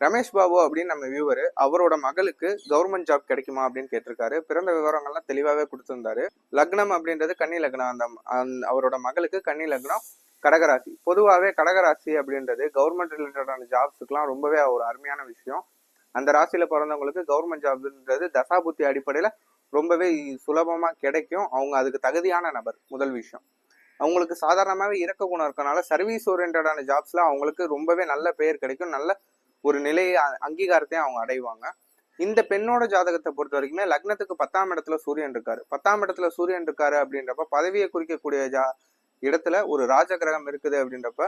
ரமேஷ் பாபு அப்படின்னு நம்ம வியூவர், அவரோட மகளுக்கு கவர்மெண்ட் ஜாப் கிடைக்குமா அப்படின்னு கேட்டிருக்காரு. பிறந்த விவரங்கள்லாம் தெளிவாகவே கொடுத்திருந்தாரு. லக்னம் அப்படின்றது கன்னி லக்னம். அவரோட மகளுக்கு கன்னி லக்னம், கடகராசி. பொதுவாகவே கடகராசி அப்படின்றது கவர்மெண்ட் ரிலேட்டடான ஜாப்ஸுக்குலாம் ரொம்பவே ஒரு அருமையான விஷயம். அந்த ராசியில பிறந்தவங்களுக்கு கவர்மெண்ட் ஜாப்ன்றது தசாபுத்தி அடிப்படையில ரொம்பவே சுலபமா கிடைக்கும். அவங்க அதுக்கு தகுதியான நபர். முதல் விஷயம், அவங்களுக்கு சாதாரணமாகவே இறக்க குணம் இருக்கனால சர்வீஸ் ஓரியன்டான ஜாப்ஸ்ல அவங்களுக்கு ரொம்பவே நல்ல பெயர் கிடைக்கும். நல்ல ஒரு நிலையை அங்கீகாரத்தையும் அவங்க அடைவாங்க. இந்த பெண்ணோட ஜாதகத்தை பொறுத்த வரைக்குமே லக்னத்துக்கு 10ஆம் இடத்துல சூரியன் இருக்காரு. 10ஆம் இடத்துல சூரியன் இருக்காரு அப்படின்றப்ப பதவியை குறிக்கக்கூடிய இடத்துல ஒரு ராஜ கிரகம் இருக்குது அப்படின்றப்ப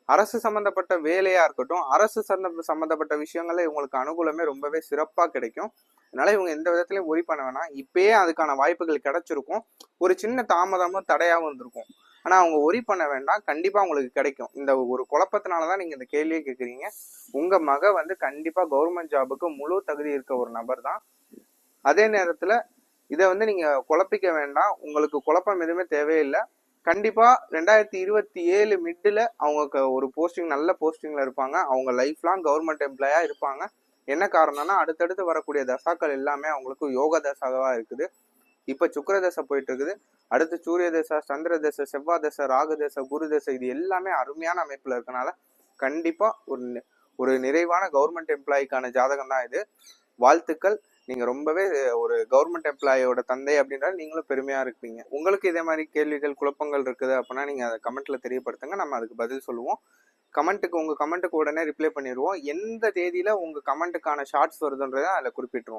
அரசு சம்பந்தப்பட்ட வேலையா இருக்கட்டும், அரசு சம்பந்தப்பட்ட விஷயங்கள்ல இவங்களுக்கு அனுகூலமே ரொம்பவே சிறப்பா கிடைக்கும். அதனால இவங்க எந்த விதத்திலையும் ஒரி பண்ண வேணாம். இப்பயே அதுக்கான வாய்ப்புகள் கிடைச்சிருக்கும். ஒரு சின்ன தாமதமும் தடையாவும் இருந்திருக்கும். ஆனா அவங்க ஒரி பண்ண வேண்டாம். கண்டிப்பா உங்களுக்கு கிடைக்கும். இந்த ஒரு குழப்பத்தினாலதான் நீங்க இந்த கேள்வியை கேட்குறீங்க. உங்க மக கண்டிப்பா கவர்மெண்ட் ஜாபுக்கு முழு தகுதி இருக்க ஒரு நபர் தான். அதே நேரத்துல இதை நீங்க குழப்பிக்க வேண்டாம். உங்களுக்கு குழப்பம் எதுவுமே தேவையில்லை. கண்டிப்பா 2027 மிட்ல அவங்க ஒரு போஸ்டிங், நல்ல போஸ்டிங்ல இருப்பாங்க. அவங்க லைஃப் லாங் கவர்மெண்ட் எம்ப்ளாயா இருப்பாங்க. என்ன காரணம்னா அடுத்தடுத்து வரக்கூடிய தசாக்கள் எல்லாமே அவங்களுக்கு யோக தசாவா இருக்குது. இப்ப சுக்கிர தசை போயிட்டு இருக்குது. அடுத்து சூரிய தசை, சந்திர தசை, செவ்வாய் தசை, ராகு தசை, குரு தசை, இது எல்லாமே அருமையான அமைப்புல இருக்கனால கண்டிப்பா ஒரு நிறைவான கவர்மெண்ட் எம்ப்ளாய்க்கான ஜாதகம் தான் இது. வாழ்த்துக்கள். நீங்க ரொம்பவே ஒரு கவர்மெண்ட் எம்ப்ளாயோட தந்தை அப்படின்றால் நீங்களும் பெருமையா இருப்பீங்க. உங்களுக்கு இதே மாதிரி கேள்விகள், குழப்பங்கள் இருக்குது அப்படின்னா நீங்க அதை கமெண்ட்ல தெரியப்படுத்துங்க. நம்ம அதுக்கு பதில் சொல்லுவோம். உங்க கமெண்ட்டுக்கு உடனே ரிப்ளை பண்ணிடுவோம். எந்த தேதியில உங்க கமெண்ட்டுக்கான ஷார்ட்ஸ் வருதுன்றதை அதில் குறிப்பிட்டுருவோம்.